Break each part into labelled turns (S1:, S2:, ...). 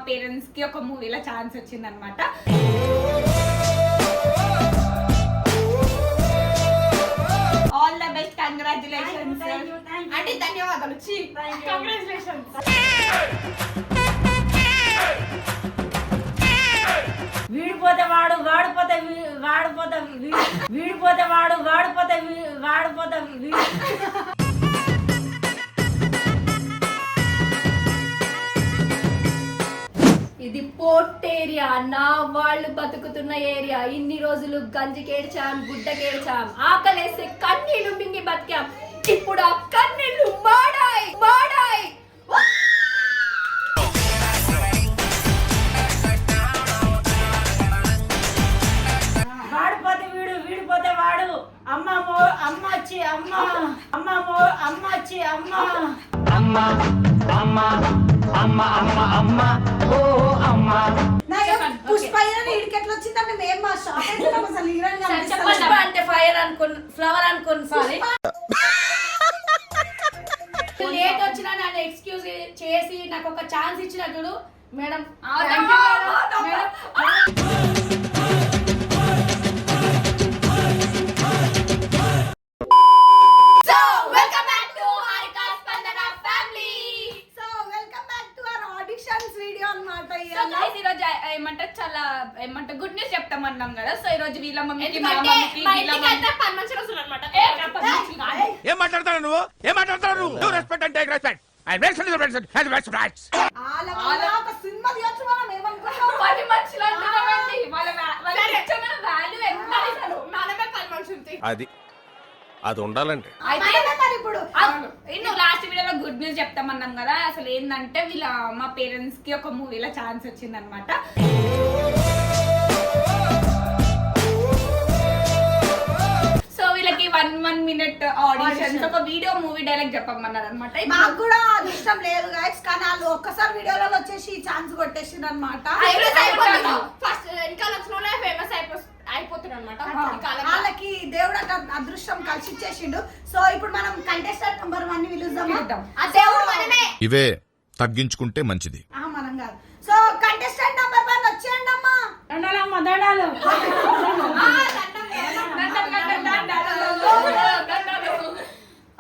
S1: Parents కి ఒక మూవీలో ఛాన్స్ వచ్చిందనమాట. ఆల్ ద బెస్ట్, కంగ్రాచులేషన్స్ అంటే ధన్యవాదాలు. కంగ్రాచులేషన్స్.
S2: వీడిపోతే వాడు వాడిపోతే వాడిపోతే వీడిపోతే వాడు వాడిపోతే వాడిపోతే
S3: ఇది పోర్ట్ ఏరియా, నా వాళ్ళు బతుకుతున్న ఏరియా. ఇన్ని రోజులు గంజికేడ్చాం, గుడ్డకేడ్చాం, ఆకలేసి కన్నీళ్లు మింగి బతికాం. ఇప్పుడు ఆ కన్నీళ్లు మాడాయి మాడాయి.
S2: వాడిపోతే వీడు వీడిపోతే వాడు. అమ్మ అమ్మ వచ్చి అమ్మ అమ్మ అమ్మ వచ్చి అమ్మ అమ్మ అమ్మ అమ్మ అమ్మ అమ్మ ఓ అమ్మ.
S3: పుష్ప అంటే ఫైర్ అనుకుని ఫ్లవర్ అనుకుని సారీ లేట్ వచ్చినా నన్ను ఎక్స్క్యూజ్ చేసి నాకు ఒక ఛాన్స్ ఇచ్చినట్టు మేడం.
S1: ఏమంటారు చాలా ఏమంటారు గుడ్ న్యూస్ చెప్తామన్నాం కదా. సో ఈ రోజు వీళ్ళ మమ్మీకి
S4: ఏం మాట్లాడతాడు నువ్వు? ఏం మాట్లాడతాడు నువ్వు? Respect and take respect. అది ఉండాలంటే
S1: లాస్ట్ వీడియోలో గుడ్ న్యూస్ చెప్తామన్నాం కదా. అసలు ఏంటంటే వీళ్ళ మా పేరెంట్స్ కి ఒక మూవీలో ఛాన్స్ వచ్చిందనమాట. సో వీళ్ళకి 1 minute ఆడిషన్స్ ఒక వీడియో మూవీ డైలాగ్ చెప్పమన్నారు అనమాట.
S5: మాకు కూడా అది ఇష్టం లేదు గైస్, కానీ వాళ్ళు ఒక్కసారి వీడియోలో వచ్చేసి ఛాన్స్ కొట్టేసింది అనమాట. వాళ్ళకి దేవుడు అదృష్టం కలిసి ఇచ్చేసిండు. సో ఇప్పుడు మనం కంటెస్టెంట్ నెంబర్ 1 పిలుద్దాం.
S4: ఇవే తగ్గించుకుంటే మంచిది.
S5: మనం కాదు. సో కంటెస్టెంట్ నెంబర్ 1 వచ్చేయండి అమ్మా.
S2: దండాలమ్మ దండాలు.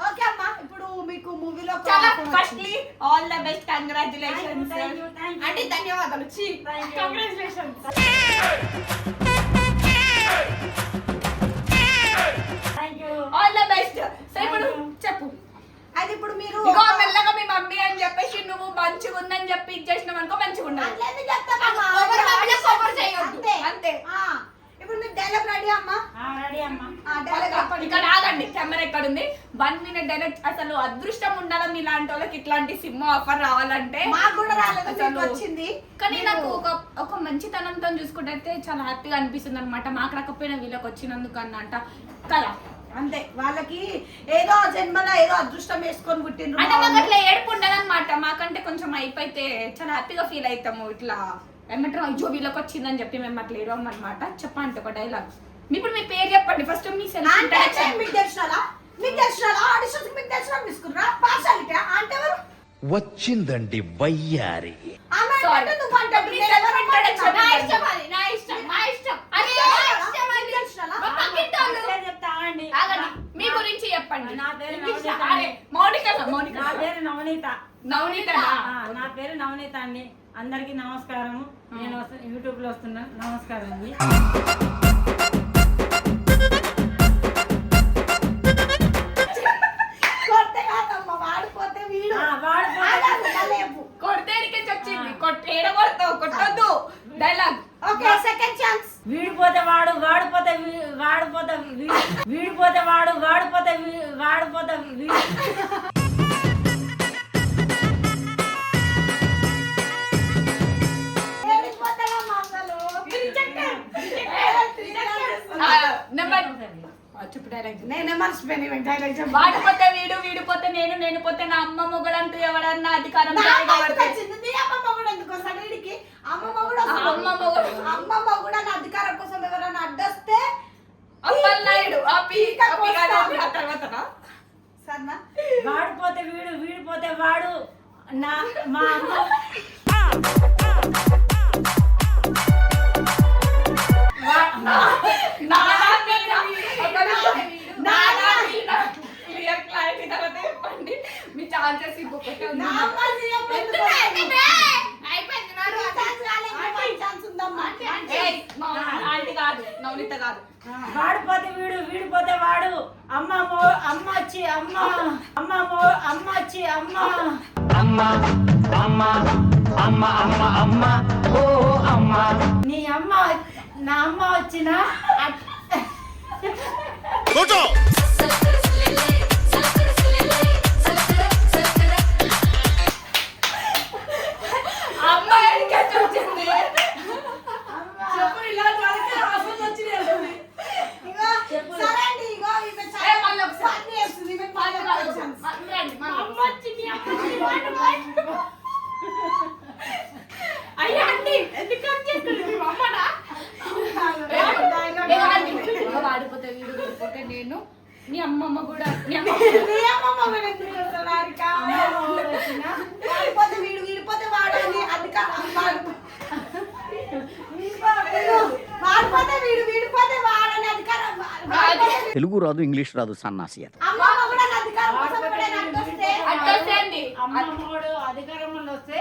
S5: ఓకే అమ్మా, ఇప్పుడు మీకు మూవీలో
S1: firstly all the best, congratulations అంటే ధన్యవాదాలు. Congratulations. All the best. So ఇప్పుడు చెప్పు.
S5: అది ఇప్పుడు మీరు
S1: మెల్లగా మీ మమ్మీ అని చెప్పేసి నువ్వు మంచిగా ఉందని చెప్పి ఇచ్చేసినావు అనుకో, మంచిగా ఉండాలి. అంతే.
S5: ఇప్పుడు మీకు డైలాగ్ రెడీ అమ్మా?
S2: రెడీ అమ్మా.
S1: ఇక్కడ రాదండి, కెమెరా ఎక్కడ ఉంది? 1 minute డైరెక్ట్. అసలు అదృష్టం ఉండాలి మీలాంటి వాళ్ళకి ఇట్లాంటి సినిమా ఆఫర్ రావాలంటే.
S5: మాకు కూడా రాలేదు, వచ్చింది.
S1: కానీ నాకు ఒక మంచితనంతో చూసుకుంటే చాలా హ్యాపీగా అనిపిస్తుంది అనమాట. మాకు రాకపోయినా వీళ్ళకి వచ్చినందుకు అన్నమాట కదా.
S5: అంతే, వాళ్ళకి ఏదో జన్మలో ఏదో అదృష్టం వేసుకొని పుట్టిండ్రు
S1: అంటే మాకు అట్లా ఏడుపు ఉండదు అనమాట. మాకంటే కొంచెం అయిపోతే చాలా హ్యాపీగా ఫీల్ అవుతాము. ఇట్లా ఏమంటారు అయ్యో వీళ్ళకి వచ్చిందని చెప్పి మేము అట్లా ఏడవం అనమాట. చెప్పండి ఒక డైలాగ్. ఇప్పుడు మీ పేరు చెప్పండి ఫస్ట్. మీ
S5: మీకు తెలిసినా ఆడిషన్స్ మీకు తెలిసిన తీసుకున్నా పార్షాలిటీ అంటే
S6: వచ్చిందండి వయ్యారి.
S1: మీ గురించి చెప్పండి.
S2: నా పేరు నవనీత.
S1: నవనీత.
S2: నా పేరు నవనీత అండి. అందరికి నమస్కారము. నేను యూట్యూబ్ లో వస్తున్నాను. నమస్కారం అండి.
S1: కొట్టొద్దు డైలాగ్.
S5: Okay, second chance.
S2: వీడిపోతే వాడు వాడిపోతే వాడిపోతే వీడిపోతే వాడు వాడిపోతే వాడిపోతే
S1: వాడిపోతే వీడు, వీడిపోతే నేను, నేను పోతే నా అమ్మ మొగడంటూ ఎవడన్నా అధికారం
S5: అధికారం కోసం ఎవరన్నా అడ్డొస్తే
S2: వాడిపోతే వీడు వీడిపోతే వాడు. నా మా అమ్మ
S1: నవనీత కాదు.
S2: వాడిపోతే వీడు వీడిపోతే వాడు అమ్మ వచ్చి అమ్మ వచ్చి అమ్మ నీ అమ్మ నా అమ్మ వచ్చిన
S4: కూర్చో.
S1: అమ్మాయికి ఎట్లా వచ్చింది?
S5: ఇగో, సరే అండి, ఇగో, ఈమె చాలా
S1: ఏ, మళ్ళీ ఒకసారి.
S5: పని చేస్తుంది, ఈమె పని కాదు.
S1: రండి, మళ్ళీ
S2: అమ్మ
S1: ఒకసారి.
S2: వచ్చి నీ అమ్మ వచ్చి వాడు
S1: అయ్యా అండి, ఎందుకు కట్ చేస్తున్నారు? మీ అమ్మనా? వాడిపోతే వీడు వీడిపోతే నేను, మీ అమ్మమ్మ కూడా మీ అమ్మ
S5: నీ అమ్మమ్మ కూడా ఎందుకు చేస్తాడు హారిక? వాడిపోతే వీడు వీడిపోతే వాడు అని అధికారం వాడిపోతే వీడు వీడిపోతే వాడని అధికారం
S6: తెలుగు రాదు ఇంగ్లీష్ రాదు సన్నాసి
S5: అమ్మమ్మ కూడా నా అధికారం కోసం కూడా నాకు వస్తే
S1: అట్టేసేయండి.
S2: అమ్మమ్మోడు అధికారంలో వస్తే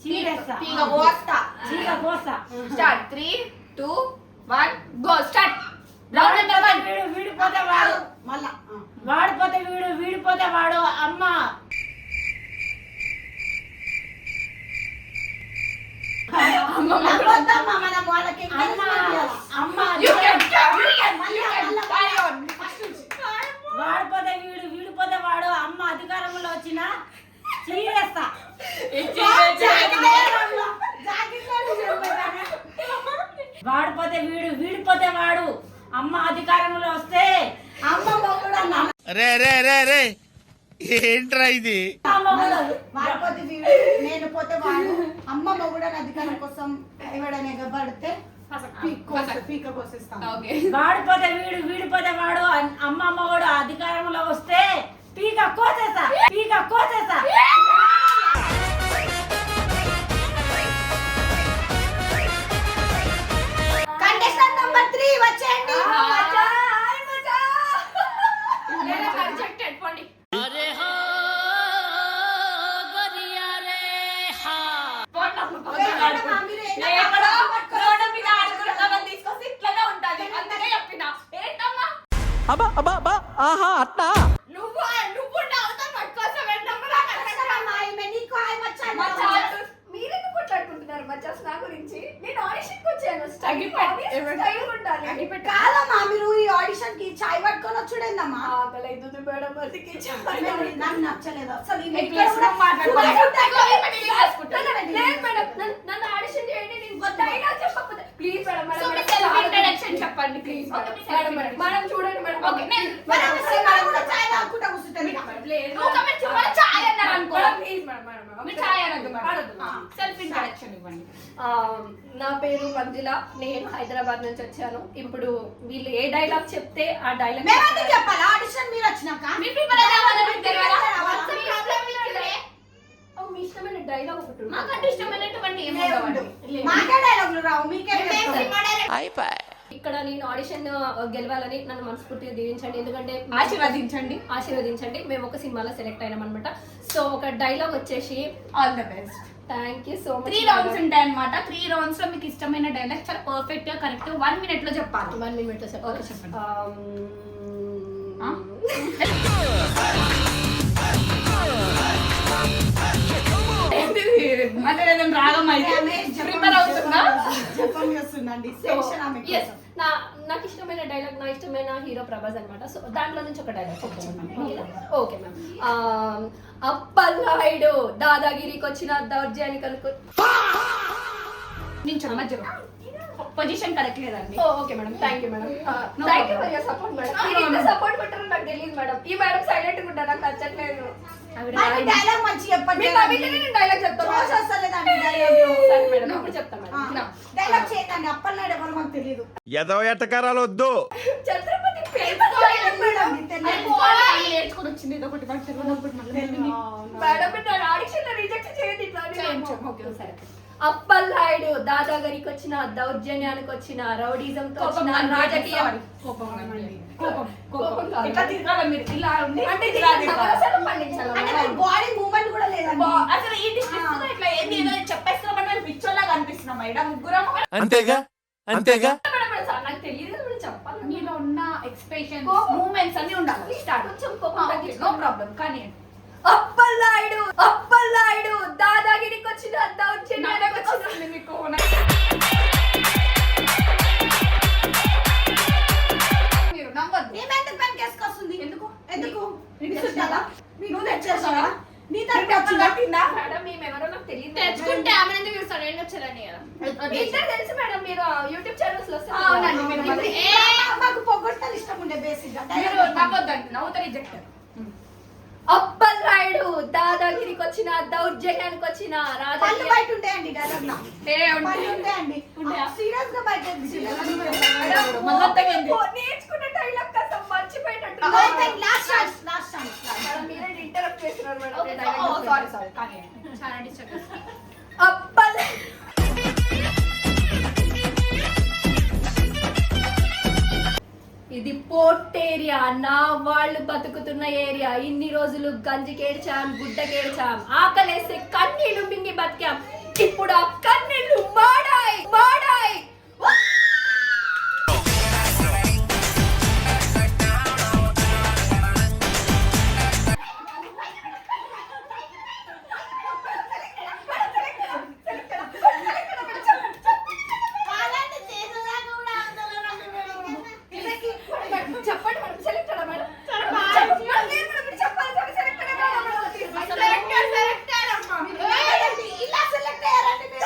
S2: చీరేస్తా
S1: తీగ పోస్తా.
S2: చీర కోస్తా
S1: start 3 2 1 go start. Round number 1.
S2: వీడు వీడిపోతే వాడు
S5: మళ్ళా
S2: వాడిపోతే వీడు వీడిపోతే వాడు అమ్మ
S5: వద్దమ్మా, మనం వాళ్ళకి
S2: అమ్మ అమ్మ
S1: You can carry on.
S2: వాడిపోతే వీడు వీడిపోతే వాడు అమ్మ అధికారంలో వచ్చిన చీరేస్తా వాడిపోతే వీడు వీడిపోతే వాడు అమ్మ అధికారంలో వస్తే
S5: అమ్మమ్మ కూడా నా
S4: రే రే రే రే ఏంట్రా ఇది?
S5: వాడిపోతే వీడు నేను పోతే వాడు అమ్మమ్మ కూడా నా అధికారం కోసం ఎవడనే ఎగబడితే పీక కోసేస్తాం.
S1: ఓకే.
S2: వాడిపోతే వీడు వీడిపోతే వాడు అమ్మ కూడా అధికారంలో వస్తే పీక కోసేస్తా
S5: కంటెస్టెంట్ నంబర్ 3 వచ్చేయండి.
S1: నేను రిజెక్టెడ్ పోండి.
S5: లేదమ్మా, మీరు ఏదో
S1: ఎక్కడో రోడ్డు మీద ఆడుకున్న తీసుకొస్తే ఇట్లనే ఉంటది. అందుకే చెప్పినా. ఏంటమ్మా నువ్వు అవుతావు పట్టుకోసం
S3: మీరెందుకు కొట్లాడుకుంటున్నారు మచ్చా నా గురించి? నేను ఆడిషన్ కి వచ్చాను.
S5: కాదమ్మా, మీరు ఈ ఆడిషన్ కి చాయ్ పట్టుకొని వచ్చుడేందమ్మా?
S3: ఆకలైతుంది మేడం, అందుకే చెప్పండి.
S5: నాకు నచ్చలేదు అసలు. ఈ
S1: నీకు
S5: ఇక్కడ కూడా
S3: లేదు మేడం, నన్ను ఆడిషన్ చేయండి. నేను డైలాగ్ చెప్పకపోతే ప్లీజ్
S1: ఇంట్రడక్షన్ చెప్పండి ప్లీజ్.
S3: మేడం చూడండి మేడం.
S1: ఓకే
S5: మనం సినిమాలో కూడా చాయ్ తాగుకుంటా కూర్చుంటాం ఇక.
S1: నువ్వు కమెంట్ చెప్పాలి. చాయ్ అన్నారు అనుకో.
S3: ప్లీజ్ మేడం మేడం
S1: మీరు చాయ్ అనొద్దు మేడం. సెల్ఫ్ ఇంట్రడక్షన్ ఇవ్వండి.
S3: నా పేరు మంజుల, నేను హైదరాబాద్ నుంచి వచ్చాను. ఇప్పుడు వీళ్ళు ఏ డైలాగ్ చెప్తే ఆ డైలాగ్
S5: మేమెందుకు చెప్పాలి? ఆడిషన్ మీరు వచ్చినాక
S1: మీ ప్రిపేర్ అవ్వాలని మీకు తెలియదా?
S3: మీ ఇష్టమైన డైలాగ్ ఒకటి ఉంది.
S1: మాకంటే ఇష్టమైనటువంటి ఏమో కావాలి.
S5: మాకే డైలాగులు రావు, మీకే
S3: ఇక్కడ నేను ఆడిషన్ గెలవాలని నన్ను మనస్ఫూర్తిగా దీవించండి. ఎందుకంటే ఆశీర్వదించండి. మేము ఒక సినిమాలో సెలెక్ట్ అయినాం అనమాట. సో ఒక డైలాగ్ వచ్చేసి
S1: all the best.
S3: Thank you so much.
S1: 3 rounds ఉంటాయి అన్నమాట. 3 రౌండ్స్ లో మీకు ఇష్టమైన డైలాగ్ చాలా పర్ఫెక్ట్ గా కరెక్ట్ 1 మినిట్ లో చెప్పాలి.
S3: 1 minute లో
S1: ఓకే, చెప్పండి. రాగం అయితే ప్రిపేర్ అవుతున్నా.
S3: Yes, నాకు ఇష్టమైన డైలాగ్, నా ఇష్టమైన హీరో ప్రభాస్ అన్నమాట. సో దాంట్లో నుంచి ఒక డైలాగ్ ఓకే మ్యామ్. అప్పల్లాయుడు దాదాగిరికి వచ్చిన దౌర్జన్యానికి అనుకో.
S1: నేను చాలా పొజిషన్ కరెక్ట్ లేదండి.
S3: Okay madam, thank you madam. Thank you for your support madam. మీరు ఇంత సపోర్ట్ పెట్టారో నాకు తెలియదు మేడం. ఈ మేడం సైలెంట్ గా ఉంటారు, నాకు నచ్చట్లేదు.
S5: డైలాగ్ మంచి చెప్పండి.
S3: మీరు నవ్వితేనే నేను డైలాగ్ చెప్తాను. సరే మేడం, ఇప్పుడు చెప్తాను మేడం.
S5: డైలాగ్ చేయండి. అప్పలనాడు ఎవరు మాకు తెలియదు.
S4: ఎదవ ఎట్టకారాలు వద్దు.
S3: ఛత్రపతి
S1: నేర్చుకుని వచ్చింది ఇది ఒకటి
S3: మేడం, మీరు ఆడిషన్ రిజెక్ట్ చేయండి. సరే. అప్పల్లాయుడు దాదాగిరికి వచ్చిన దౌర్జన్యానికి వచ్చిన రౌడీజంతో వచ్చిన రాజకీయ
S5: బాడీ మూవ్మెంట్ కూడా లేదండి.
S1: అసలు ఈ డిస్ట్రిక్ట్ ఇట్లా ఏంది ఏదో చెప్పేస్తున్నాం పిచ్చోలాగా అనిపిస్తున్నాం మేడం ముగ్గురం.
S4: అంతేగా
S3: నాకు
S1: ఎక్స్ప్రెషన్
S3: కోపం.
S1: మూమెంట్స్ అన్ని ఉండాలి. స్టార్ట్.
S3: కొంచెం కోపం
S1: నో
S3: తగ్గించుకోండి.
S1: ప్రాబ్లం. కానీ
S3: అప్పల్లాయుడు దాదాగిరికి వచ్చిన దౌర్జన్యానికి వచ్చిన
S1: మీకు మీరు నమ్మద్దు.
S5: ఏమెందుకు పని చేసుకొస్తుంది?
S1: ఎందుకు?
S5: ఎందుకు?
S1: నీకు
S5: ఇస్తుందా?
S1: నీకు
S5: నువ్వు తెచ్చేసావా? నీ తరపు
S1: నీకు
S5: వచ్చిందా?
S1: తిందా?
S3: మేడం మేము ఎవరో నాకు తెలియదు.
S2: తెచ్చుకుంటే ఆమె ఎందుకు చూస్తాడు? ఏం వచ్చారని కదా.
S3: మీ ఇద్దరు తెలుసు మేడం, మీరు యూట్యూబ్ ఛానల్స్ లో వస్తారు.
S1: అవునండి, మీరు మళ్ళీ-
S5: మాకు పొగొట్టాలి ఇష్టం ఉండే బేసిక్ గా.
S1: మీరు నమ్మొద్దండి. నవ్వుతా రిజెక్ట్.
S3: అప్పల్లాయుడు దాదాగిరికి వచ్చిన దౌర్జన్యానికి వచ్చిన
S5: పళ్ళు
S3: రాజకీయ
S5: బయట ఉంటాయండి డైలాగ్ లో. పళ్ళు ఉంటాయండి. సీరియస్ గా బయట
S3: నేర్చుకున్న డైలాగ్ కాస్త మర్చిపోయేటట్టు.
S5: Last chance, last chance.
S3: Madam, మీరే ఇంటరప్ట్ చేస్తున్నారు మేడం. నేను dialogue
S1: సారీ
S3: చెప్పాను.
S1: సారీ. కానీ
S2: చాలా డిస్టర్బ్ చేస్తాను.
S3: అప్పల్ ఇది పోర్ట్ ఏరియా, నా వాళ్ళు బతుకుతున్న ఏరియా. ఇన్ని రోజులు గంజికేడ్చాం, గుడ్డకేడ్చాం, ఆకలేస్తే కన్నీళ్లు మింగి బతికాం. ఇప్పుడు ఆ కన్నీళ్లు మాడాయి.
S5: అలాంటి చేసేదాకా కూడా ఆందోళన మేడం.
S3: చెప్పండి మేడం, సెలెక్ట్ అవ్వడం మేడం. చెప్పాలి సెలెక్ట్
S5: ఇలా సెలెక్ట్ అయ్యారండి మీరు.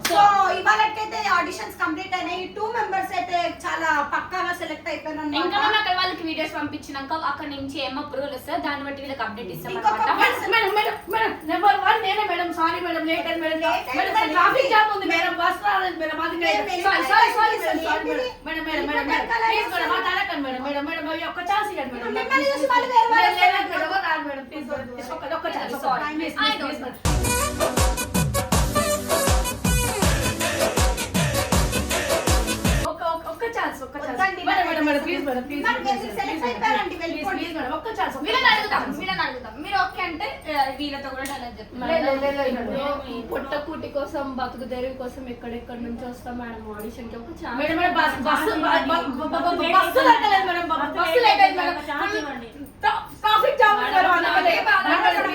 S5: సో ఇవాళకైతే ఆడిషన్స్ కంప్లీట్ అయినాయి. 2 మెంబర్స్ అయితే చాలా పక్కాగా సెలెక్ట్ అయిపోయినారు
S2: ఇంకా
S5: అన్నమాట.
S2: మనం అక్కడ వాళ్ళకి వీడియోస్ పంపించినాక అక్కడ నుంచి ఏమో అప్రూవల్ వస్తుంది, దాన్ని బట్టి వీళ్ళకి అప్డేట్ ఇస్తాం
S5: ఇంకొక
S2: అన్నమాట.
S5: person-
S7: మేడం నెంబర్ 1 నేనే మేడం. సారీ మేడం, లేట్ అయింది మేడం. మేడం ట్రాఫిక్ జామ్ ఉంది మేడం, బస్ రాలేదు మేడం. అది సారీ మేడం. ప్లీజ్ మేడం మాట్లాడకండి మేడం. మేడం ఒక్క ఛాన్స్ ఇవ్వండి మేడం.
S5: మిమ్మల్ని చూసి వాళ్ళు వేరే వాళ్ళు
S7: లేదు మేడం, రాదు మేడం. ప్లీజ్ ఒక్క ఛాన్స్.
S5: వద్దండి
S7: మేడం ప్లీజ్ మేడం.
S5: మరి మీరు సెలెక్ట్ అయిపోయారండి, వెళ్ళిపోండి.
S7: ప్లీజ్ మేడం ఒక్క ఛాన్స్.
S2: వీళ్ళని అడుగుతాం. మీరు ఓకే అంటే వీళ్ళతో కూడా డైలాగ్ చెప్తాం.
S3: పొట్టకూటి కోసం, బతుకు తెరువు కోసం ఎక్కడెక్కడ నుంచి వస్తాం మేడం ఆడిషన్ కి. ఒక chance
S7: madam bus late madam. Bus late అయింది మేడం. ట్రాఫిక్ జామ్ ఉంది మేడం.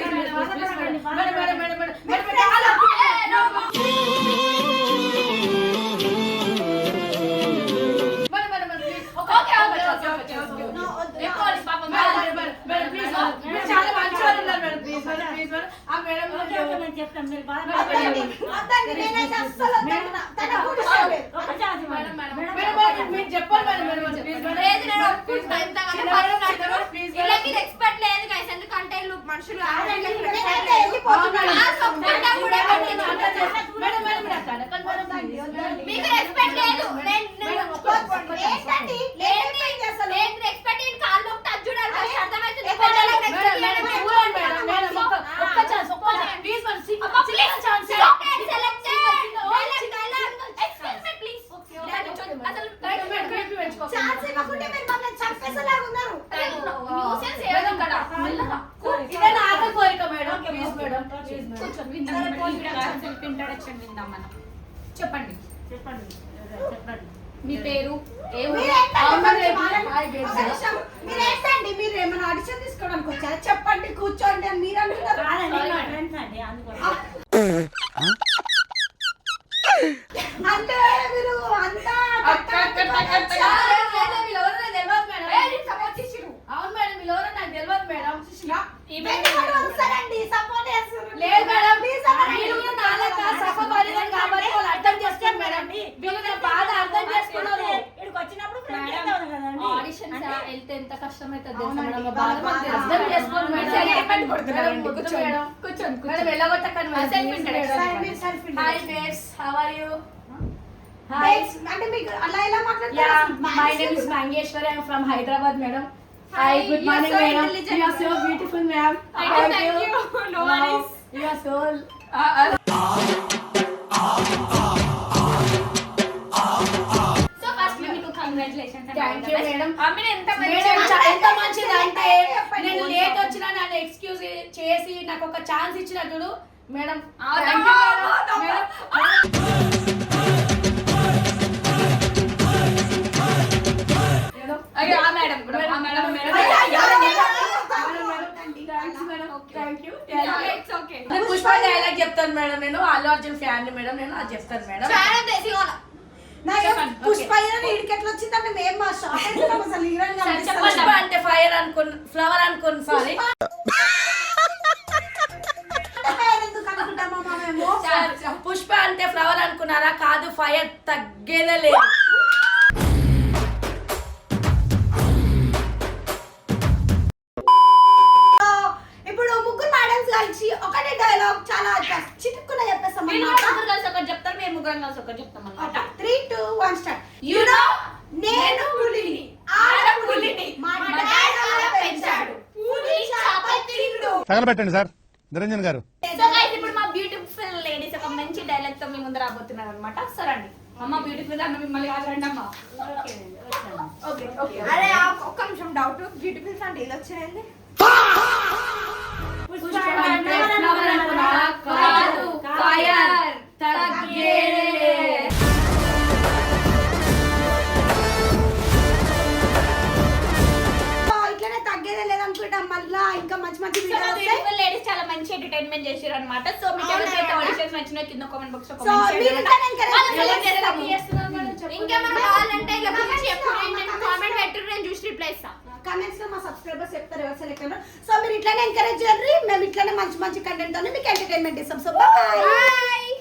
S5: వద్దండి, నేనైతే అస్సలు వద్దండి. తన కూడా ఇష్టం లేదు.
S7: మీరు చెప్పండి మేడం. ప్లీజ్
S2: లేదు, నేను ఒప్పుకుంటా. ఇంతకన్నా వీళ్ళకి రెస్పెక్ట్ లేదు గైస్, ఎందుకంటే వీళ్ళు మనుషులు
S5: నేనైతే వెళ్ళిపోతున్నాను.
S2: మీకు రెస్పెక్ట్ లేదు.
S5: ఏంటండి? లేదండి అసలు.
S2: రెస్పెక్ట్ ఇన్ కాళ్ళు టచ్ చూడాలి, అర్థమవుతుంది.
S5: ఛాన్స్ ఇవ్వకుంటే మీరు మమ్మల్ని చంపేసేలాగా ఉన్నారు.
S2: ఇంట్రడక్షన్ విందాం మనం. చెప్పండి.
S1: మీ పేరు ఏ ఊరు?
S5: మీరేంటండి? మీరు ఏమైనా ఆడిషన్ తీసుకోవడానికి వచ్చారా? చెప్పండి, కూర్చోండి అని మీరు అంటున్నారు. అంటే మీరు అంతా
S7: అవును మేడం, వీళ్ళు ఎవరో నాకు తెలియదు మేడం.
S5: వస్తారండి, సపోర్ట్ చేస్తారు.
S7: లేదు మేడం, మీరు కూడా నాలాగా సఫపరిదని కాబట్టి వాళ్ళు అర్థం చేసుకోండి మేడం. వీళ్ళు నా బాధ అర్థం చేసుకున్నారు.
S3: ఆడిషన్ వెళ్తే ఎంత కష్టమైతే తెలుసా
S5: అవునండి,
S3: మేడం?
S5: బాగా
S3: బాధ మాకు
S5: బాగా
S7: అర్థం చేసుకోండి మేడం.
S3: సరే,
S1: ఇబ్బంది పడుతున్నారండి.
S7: మేడం,
S1: కూర్చోండి.
S7: మేడం.
S1: కూర్చోండి.
S7: మేడం వెళ్ళగొట్టకండి madam.
S2: Self
S7: Please
S2: introduction.
S7: Madam.
S5: మీరు self
S7: Hi
S5: introduction.
S7: babes, how are you?
S5: Babes, అంటే మీకు అలా ఎలా మాట్లాడతారు?
S7: Yeah, my name is Mangeshwari. I am from Hyderabad, madam. Hi, good
S2: you are
S7: morning,
S2: so
S7: madam.
S2: intelligent.
S7: You are so beautiful, ma'am.
S2: Thank you. No
S7: Wow,
S2: worries.
S7: You are so.
S2: So first మీకు congratulations.
S7: Thank you, madam.
S2: మీరు ఎంత
S7: madam ఎంత మంచిది అంటే
S5: చెప్పండి.
S7: నేను late వచ్చినా నన్ను ఎక్స్క్యూజ్ చేసి నాకు ఒక ఛాన్స్ ఇచ్చినప్పుడు మేడం
S2: అవునా?
S7: thank you, madam. మేడం
S1: అయ్యో, ఆ మేడం కూడా, ఆ madam, madam. It's okay.
S7: Pushpa dialogue చెప్తాను మేడం, నేను అల్లు అర్జున్ ఫ్యాన్ మేడం, నేను అది చెప్తాను మేడం.
S5: పుష్ప ఇడికి ఎట్లా వచ్చిందంటే మేము మా షాప్ అయిపోయినాం అసలు హీరోయిన్
S7: పుష్ప అంటే ఫైర్ అనుకుని, ఫ్లవర్ అనుకుని, సారీ
S5: ఎందుకు అనుకుంటామా మేము
S7: పుష్ప అంటే ఫ్లవర్ అనుకున్నారా? కాదు, ఫైర్ తగ్గేదే లేదు.
S5: ఇప్పుడు ముగ్గురు మేడమ్స్ కలిసి ఒకటే డైలాగ్ చాలా చిటుక్కున చెప్పేస్తాం
S1: మీరు
S5: అన్నమాట.
S1: ముగ్గురు కలిసి ఒకటి చెప్తారు, మేము ముగ్గురం కలిసి ఒకటి చెప్తాం అన్నమాట.
S5: 3, 2, 1 స్టార్ట్.
S1: You know,
S5: నేను పులిని,
S1: ఆడపులిని,
S5: మా
S1: మా డాడీ అలా పెంచాడు. పులి చేప తిండు.
S4: తగలబెట్టండి సార్ నిరంజన్ గారు.
S1: సో గైస్, ఇప్పుడు మా బ్యూటిఫుల్ లేడీస్ ఒక మంచి డైలాగ్ తో మీ ముందు రాబోతున్నారు అనమాట. సో రండి అమ్మ, బ్యూటిఫుల్ అన్న మిమ్మల్ని కాదు, రండి అమ్మ. Okay okay.
S5: అరే ఒక్క నిమిషం డౌట్, బ్యూటిఫుల్ అంటే ఇలా వచ్చింది.
S7: పుష్ప అంటే ఫ్లవర్ అనుకున్నారా? కాదు, ఫైర్ తగ్గేదే లేదు.
S5: ఇట్లనే తగ్గేదే లేదనుకుంటాం. మళ్ళా ఇంకా మంచి మంచి వీడియోస్ వస్తాయి.
S1: బ్యూటిఫుల్ లేడీస్ చాలా మంచి ఎంటర్టైన్మెంట్ చేశారు అనమాట. సో మీకు ఎవరికైతే ఆడిషన్స్ నచ్చినా కింద కామెంట్ బాక్స్ లో
S5: సో
S1: కామెంట్
S5: మీరు
S1: చేయండి.
S5: ఇట్లనే encourage
S1: వాళ్ళు
S5: చేస్తాము.
S1: చేస్తున్నారు మేడం, చెప్పండి.
S3: ఇంకేమైనా కావాలంటే ఇలా గురించి చెప్పు, నేను కామెంట్ పెట్టు, నేను చూసి రిప్లై ఇస్తా.
S5: కామెంట్స్ లో మా సబ్స్క్రైబర్స్ చెప్తారు ఎవరు సెలెక్ట్ అయ్యారో. సో మీరు ఇట్లానే ఎంకరేజ్ చేయండి. మేము ఇట్లానే మంచి మంచి కంటెంట్ తోనే మీకు ఎంటర్టైన్మెంట్ ఇస్తాం. So bye.